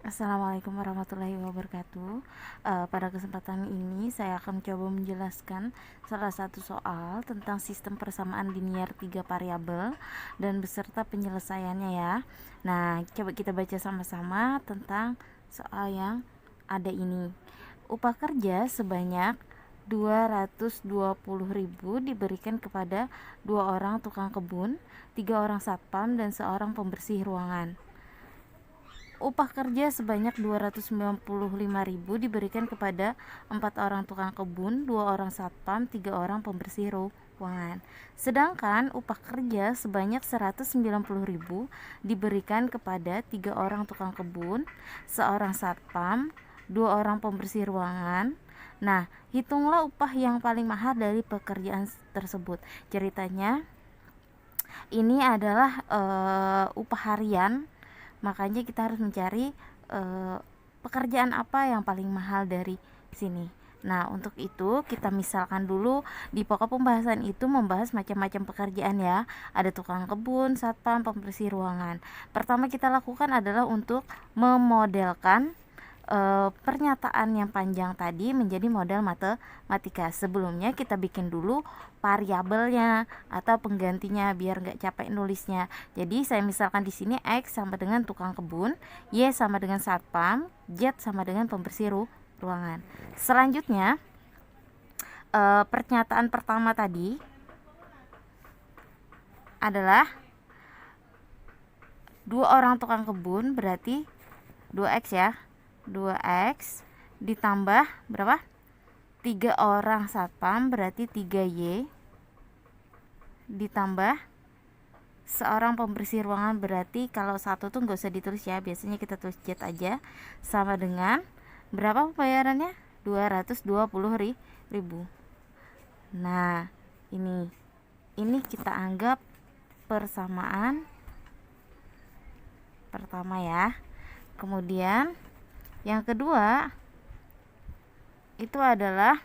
Assalamualaikum warahmatullahi wabarakatuh. Pada kesempatan ini saya akan coba menjelaskan salah satu soal tentang sistem persamaan linier 3 variabel dan beserta penyelesaiannya ya. Nah, coba kita baca sama-sama tentang soal yang ada ini. Upah kerja sebanyak 220.000 diberikan kepada 2 orang tukang kebun, 3 orang satpam, dan seorang pembersih ruangan. Upah kerja sebanyak 295.000 diberikan kepada 4 orang tukang kebun, 2 orang satpam, 3 orang pembersih ruangan. Sedangkan upah kerja sebanyak 190.000 diberikan kepada 3 orang tukang kebun, seorang satpam, 2 orang pembersih ruangan. Nah, hitunglah upah yang paling mahal dari pekerjaan tersebut. Ceritanya ini adalah upah harian. Makanya kita harus mencari pekerjaan apa yang paling mahal dari sini. Nah, untuk itu kita misalkan dulu di pokok pembahasan itu membahas macam-macam pekerjaan ya. Ada tukang kebun, satpam, pembersih ruangan. Pertama kita lakukan adalah untuk memodelkan pernyataan yang panjang tadi menjadi model matematika. Sebelumnya kita bikin dulu variabelnya atau penggantinya biar nggak capek nulisnya. Jadi saya misalkan di sini X sama dengan tukang kebun, Y sama dengan satpam, Z sama dengan pembersih ruangan. Selanjutnya pernyataan pertama tadi adalah 2 orang tukang kebun berarti 2X ya. 2X ditambah berapa? 3 orang satpam berarti 3Y ditambah seorang pembersih ruangan berarti kalau satu tuh nggak usah ditulis ya, biasanya kita tulis Z aja, sama dengan berapa pembayarannya? 220.000. Nah, ini kita anggap persamaan pertama ya. Kemudian yang kedua itu adalah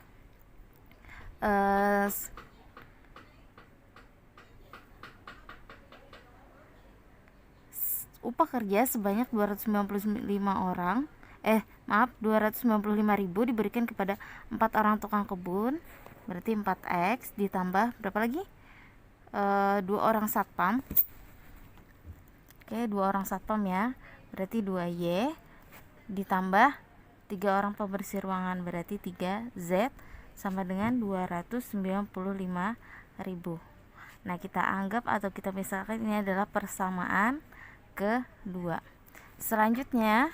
upah kerja sebanyak 295 orang 295.000 diberikan kepada 4 orang tukang kebun berarti 4X ditambah berapa lagi? 2 orang satpam. Oke, 2 orang satpam ya, berarti 2Y ditambah 3 orang pembersih ruangan berarti 3Z sama dengan 295.000. Nah, kita anggap atau kita misalkan ini adalah persamaan kedua. Selanjutnya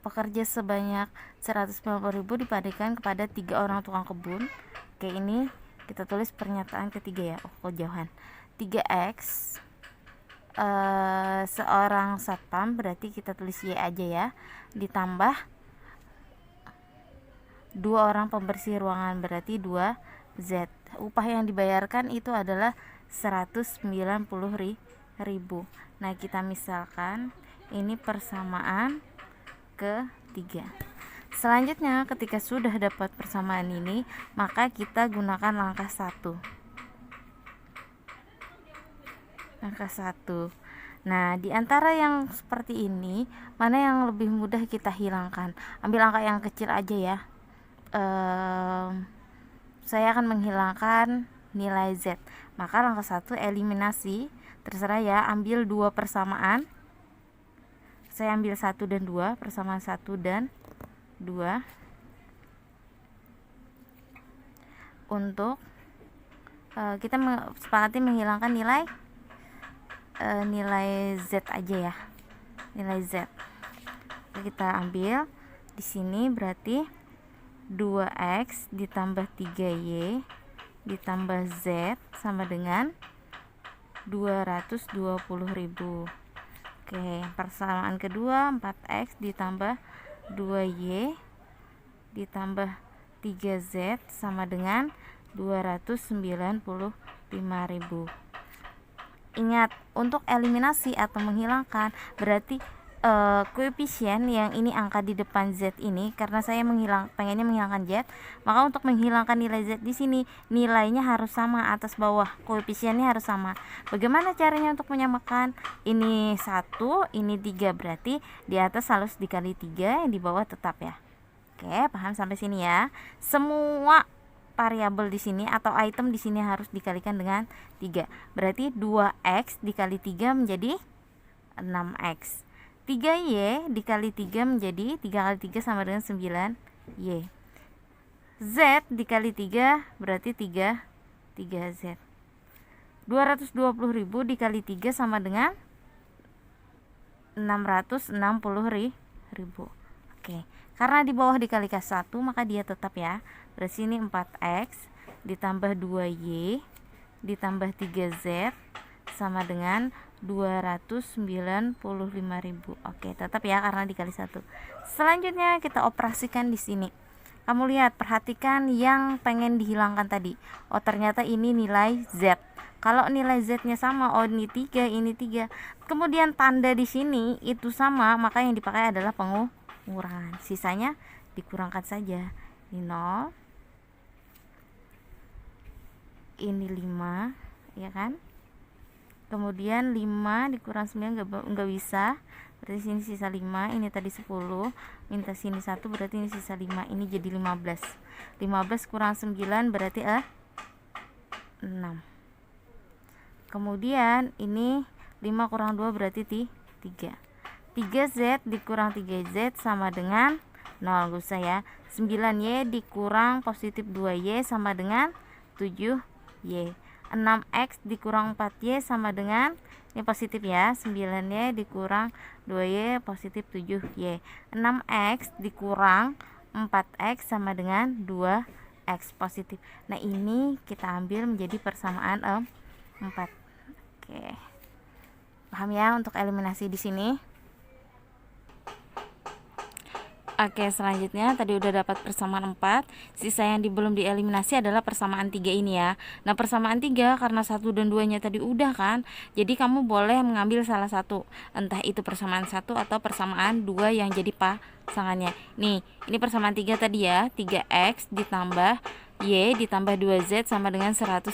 pekerja sebanyak 190.000 diberikan kepada 3 orang tukang kebun. Oke, ini kita tulis pernyataan ketiga ya. Kejauhan 3X seorang satpam berarti kita tulis Y aja ya, ditambah 2 orang pembersih ruangan berarti 2Z. Upah yang dibayarkan itu adalah 190.000. Nah, kita misalkan ini persamaan ketiga. Selanjutnya ketika sudah dapat persamaan ini, maka kita gunakan langkah 1. Nah, di antara yang seperti ini, mana yang lebih mudah kita hilangkan? Ambil angka yang kecil aja ya. Saya akan menghilangkan nilai Z. Maka langkah 1 eliminasi. Terserah ya, ambil 2 persamaan. Saya ambil 1 dan 2, persamaan 1 dan 2. Untuk kita sepakati menghilangkan nilai Z aja ya, nilai Z. Kita ambil di sini berarti 2X ditambah 3Y ditambah Z sama dengan 220.000. Oke, persamaan kedua 4X ditambah 2Y ditambah 3Z sama dengan 295.000. Ingat, untuk eliminasi atau menghilangkan berarti koefisien yang ini angka di depan Z ini, karena saya pengennya menghilangkan Z, maka untuk menghilangkan nilai Z di sini nilainya harus sama atas bawah, koefisiennya harus sama. Bagaimana caranya untuk menyamakan? Ini 1, ini 3, berarti di atas harus dikali 3, yang di bawah tetap ya. Oke, paham sampai sini ya. Semua variabel di sini atau item di sini harus dikalikan dengan 3. Berarti 2x dikali 3 menjadi 6x. 3y dikali 3 menjadi 3 kali 3 sama dengan 9y. Z dikali 3 berarti 3z. 220.000 dikali 3 sama dengan 660.000. Oke, karena di bawah dikalikan 1 maka dia tetap ya. Berarti ini 4x ditambah 2y ditambah 3z sama dengan 295.000. Oke, tetap ya karena dikali 1. Selanjutnya kita operasikan di sini. Kamu lihat, perhatikan yang pengen dihilangkan tadi. Oh, ternyata ini nilai Z. Kalau nilai Z-nya sama, oh ini 3, ini 3. Kemudian tanda di sini itu sama, maka yang dipakai adalah pengurangan. Sisanya dikurangkan saja. Ini 0. Ini 5, ya kan? Kemudian 5 dikurang 9 enggak bisa, berarti sini sisa 5. Ini tadi 10, minta sini 1, berarti ini sisa 5. Ini jadi 15. 15 kurang 9 berarti 6. Kemudian ini 5 kurang 2 berarti 3. 3z dikurang 3z sama dengan 0, gak usah ya. 9y dikurang positif 2y sama dengan 7y. 6x dikurang 4y sama dengan, ini positif ya, 9y dikurang 2y positif 7y. 6x dikurang 4x sama dengan 2x positif. Nah, ini kita ambil menjadi persamaan 4. Oke. Paham ya untuk eliminasi di sini? Oke, selanjutnya tadi udah dapat persamaan 4. Sisa yang belum dieliminasi adalah persamaan 3 ini ya. Nah, persamaan 3 karena 1 dan 2 nya tadi udah kan. Jadi kamu boleh mengambil salah satu. Entah itu persamaan 1 atau persamaan 2 yang jadi pasangannya. Nih, ini persamaan 3 tadi ya. 3x ditambah y ditambah 2z sama dengan 190.000.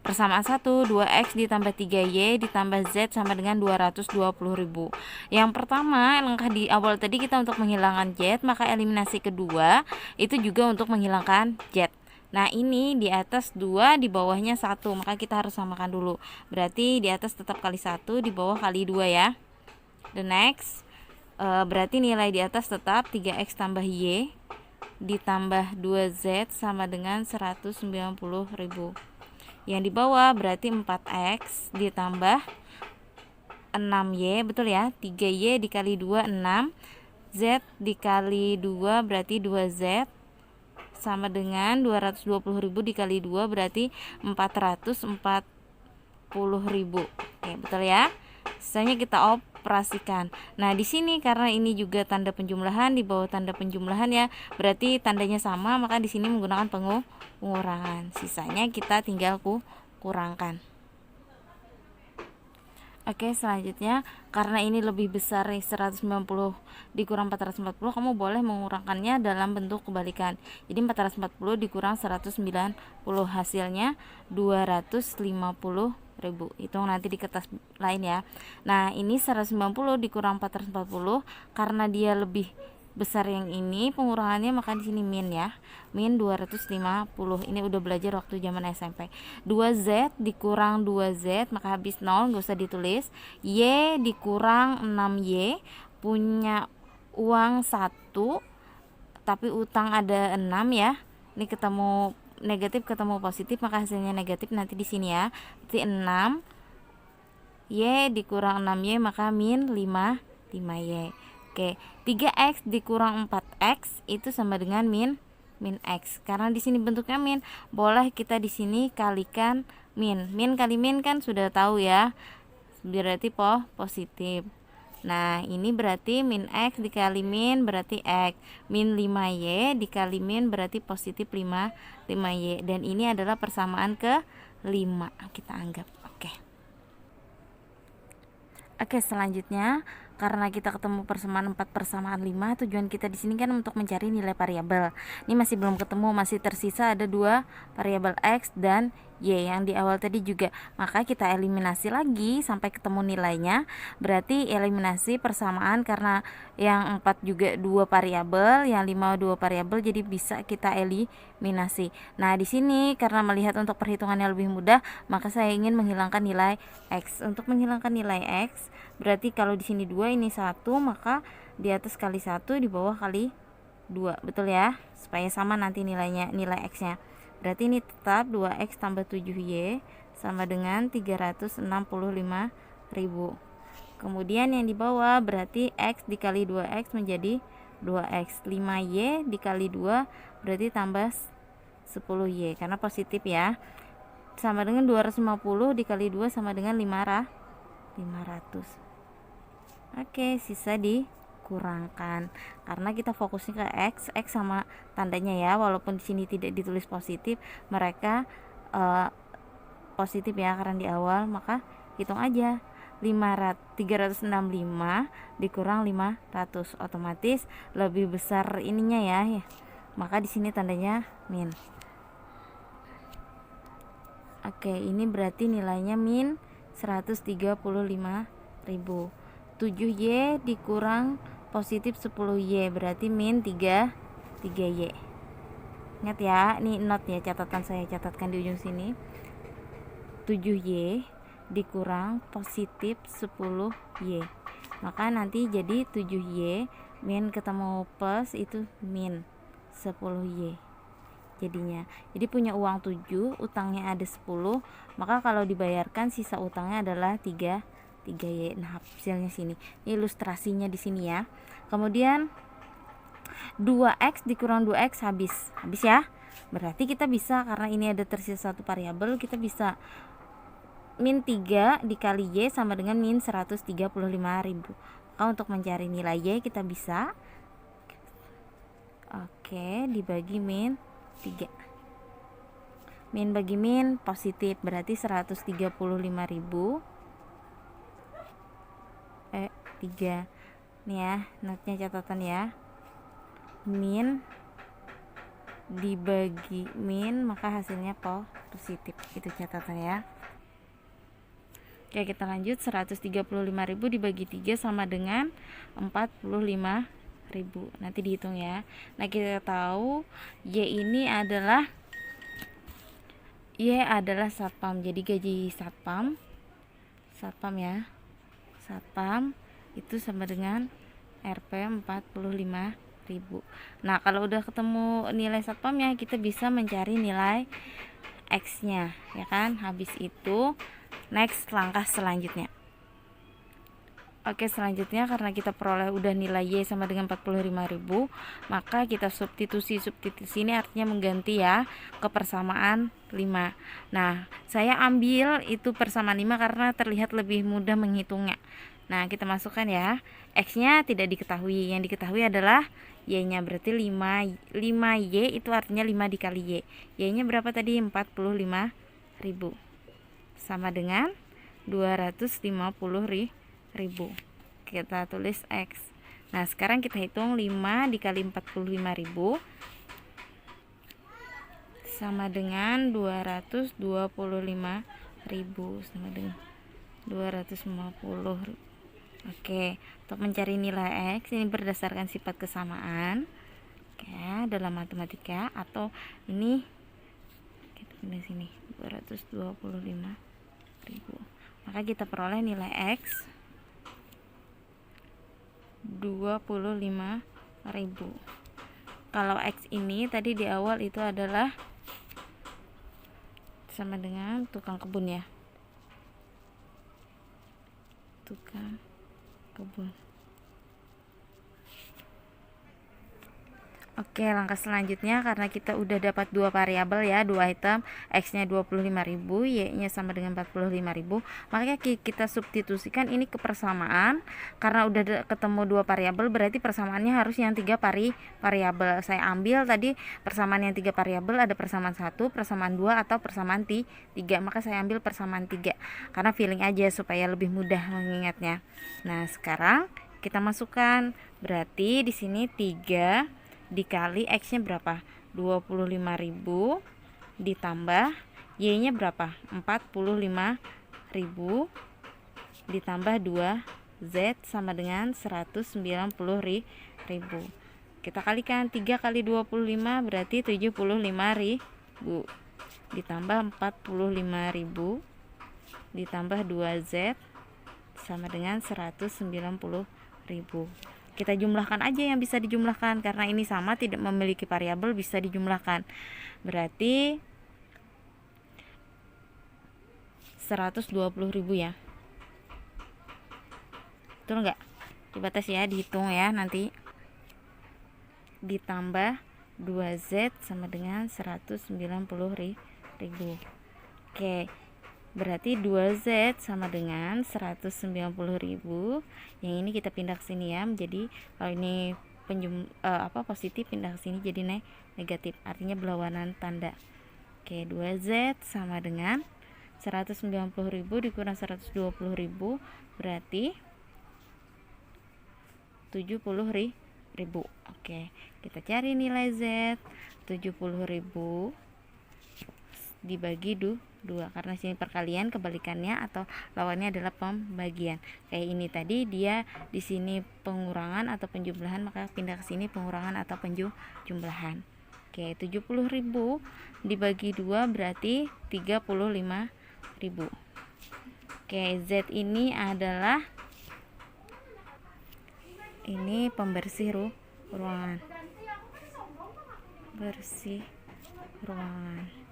Persamaan 1, 2x ditambah 3y ditambah z sama dengan 220.000. Yang pertama, langkah di awal tadi kita untuk menghilangkan z, maka eliminasi kedua itu juga untuk menghilangkan z. Nah, ini di atas 2, di bawahnya 1, maka kita harus samakan dulu. Berarti di atas tetap kali 1, di bawah kali 2 ya. The next, berarti nilai di atas tetap 3x tambah y ditambah 2z sama dengan 190.000. Yang di bawah berarti 4x ditambah 6y, betul ya, 3y dikali 2 6, z dikali 2 berarti 2z sama dengan 220.000 dikali 2 berarti 440.000. Oke, betul ya. Sisanya kita operasikan. Nah, di sini karena ini juga tanda penjumlahan, di bawah tanda penjumlahan ya, berarti tandanya sama, maka di sini menggunakan pengurangan. Sisanya kita tinggal kurangkan. Oke, selanjutnya karena ini lebih besar 190 dikurang 440, kamu boleh mengurangkannya dalam bentuk kebalikan. Jadi 440 dikurang 190 hasilnya 250.000. Hitung nanti di kertas lain ya. Nah, ini 190 dikurang 440 karena dia lebih besar yang ini, pengurangannya maka di sini min ya. Min 250. Ini udah belajar waktu zaman SMP. 2z dikurang 2z maka habis 0, enggak usah ditulis. Y dikurang 6y, punya uang 1 tapi utang ada 6 ya. Ini ketemu negatif ketemu positif maka hasilnya negatif nanti di sini ya. Berarti 6 y dikurang 6y maka min 5y. Oke, 3x dikurang 4x itu sama dengan min x. Karena di sini bentuknya min, boleh kita di sini kalikan min. Min kali min kan sudah tahu ya. Berarti positif. Nah, ini berarti min x dikali min berarti x. Min 5y dikali min berarti positif 5y. Dan ini adalah persamaan ke 5 kita anggap. Oke, selanjutnya karena kita ketemu persamaan 4 persamaan 5, tujuan kita di sini kan untuk mencari nilai variabel. Ini masih belum ketemu, masih tersisa ada 2 variabel x dan y yang di awal tadi juga. Maka kita eliminasi lagi sampai ketemu nilainya. Berarti eliminasi persamaan karena yang 4 juga 2 variabel, yang 5 2 variabel, jadi bisa kita eliminasi. Nah, di sini karena melihat untuk perhitungannya lebih mudah, maka saya ingin menghilangkan nilai x. Untuk menghilangkan nilai x, berarti kalau di sini 2, ini 1, maka di atas kali 1, di bawah kali 2, betul ya, supaya sama nanti nilainya, nilai x nya. Berarti ini tetap 2x tambah 7y sama dengan 365.000. Kemudian yang di bawah berarti x dikali 2x menjadi 2x, 5y dikali 2 berarti tambah 10y karena positif ya, sama dengan 250 dikali 2 sama dengan 500. Oke, sisa dikurangkan karena kita fokusnya ke x sama tandanya ya, walaupun di sini tidak ditulis positif, mereka positif ya karena di awal, maka hitung aja 365 dikurang 500, otomatis lebih besar ininya ya. Maka di sini tandanya min. Oke, ini berarti nilainya min 135.000. 7y dikurang positif 10y berarti min 3y. Ingat ya, ini note ya, catatan saya catatkan di ujung sini. 7y dikurang positif 10y, maka nanti jadi 7y min ketemu plus itu min 10y jadinya. Jadi punya uang 7, utangnya ada 10, maka kalau dibayarkan sisa utangnya adalah 3y. Nah, hasilnya sini. Ini ilustrasinya di sini ya. Kemudian 2x dikurang 2x habis ya. Berarti kita bisa, karena ini ada tersisa satu variabel, kita bisa min 3 dikali y sama dengan min 135.000. Maka untuk mencari nilai y kita bisa dibagi min 3. Min bagi min positif berarti 135.000 3 nih ya, notnya catatan ya, min dibagi min maka hasilnya positif, itu catatan ya. Oke, kita lanjut. 135.000 dibagi 3 sama dengan 45.000, nanti dihitung ya. Nah, kita tahu y adalah satpam, jadi gaji satpam ya, satpam itu sama dengan Rp 45.000. Nah, kalau udah ketemu nilai satpamnya, kita bisa mencari nilai X nya ya kan. Habis itu next, langkah selanjutnya. Oke, selanjutnya karena kita peroleh udah nilai Y sama dengan 45.000, maka kita substitusi ini artinya mengganti ya ke persamaan 5. Nah, saya ambil itu persamaan 5 karena terlihat lebih mudah menghitungnya. Nah, kita masukkan ya. X nya tidak diketahui, yang diketahui adalah Y nya, berarti 5Y itu artinya 5 dikali Y. Y nya berapa tadi? 45.000 sama dengan 250.000. Kita tulis X. Nah, sekarang kita hitung 5 dikali 45.000 sama dengan 225.000 sama dengan 250. Oke, untuk mencari nilai X ini berdasarkan sifat kesamaan dalam matematika, atau ini kita pindah sini 225.000, maka kita peroleh nilai X 25.000. Kalau X ini tadi di awal itu adalah sama dengan tukang kebun ya, tukang kebun. Oke, langkah selanjutnya karena kita udah dapat dua variabel ya, dua item, X-nya 25.000, Y-nya sama dengan 45.000, makanya kita substitusikan ini ke persamaan. Karena udah ketemu dua variabel, berarti persamaannya harus yang 3 variabel. Saya ambil tadi persamaan yang 3 variabel, ada persamaan 1, persamaan 2, atau persamaan 3, maka saya ambil persamaan 3 karena feeling aja supaya lebih mudah mengingatnya. Nah, sekarang kita masukkan, berarti di sini 3 dikali X-nya berapa? 25.000 ditambah Y-nya berapa? 45.000 ditambah 2 Z sama dengan 190.000. Kita kalikan 3 kali 25 berarti 75.000 ditambah 45.000 ditambah 2Z sama dengan 190.000. Kita jumlahkan aja yang bisa dijumlahkan, karena ini sama tidak memiliki variabel, bisa dijumlahkan. Berarti 120.000 ya. Betul nggak? Coba tes ya, dihitung ya nanti. Ditambah 2Z sama dengan 190.000. Oke, berarti 2Z sama dengan 190.000. Yang ini kita pindah ke sini ya, menjadi kalau ini positif, pindah ke sini jadi negatif, artinya berlawanan tanda. Oke, 2Z sama dengan 190.000 dikurang 120.000 berarti 70.000. Oke, kita cari nilai Z. 70.000 dibagi 2, karena sini perkalian, kebalikannya atau lawannya adalah pembagian. Kayak ini tadi dia di sini pengurangan atau penjumlahan, maka pindah ke sini pengurangan atau penjumlahan. Oke, 70.000 dibagi 2 berarti 35.000. Oke, Z ini adalah ini pembersih ruangan. Bersih ruangan.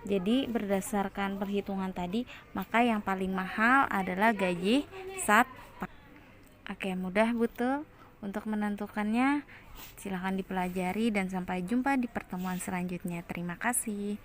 Jadi berdasarkan perhitungan tadi, maka yang paling mahal adalah gaji satpam. Oke, mudah betul untuk menentukannya. Silahkan dipelajari dan sampai jumpa di pertemuan selanjutnya. Terima kasih.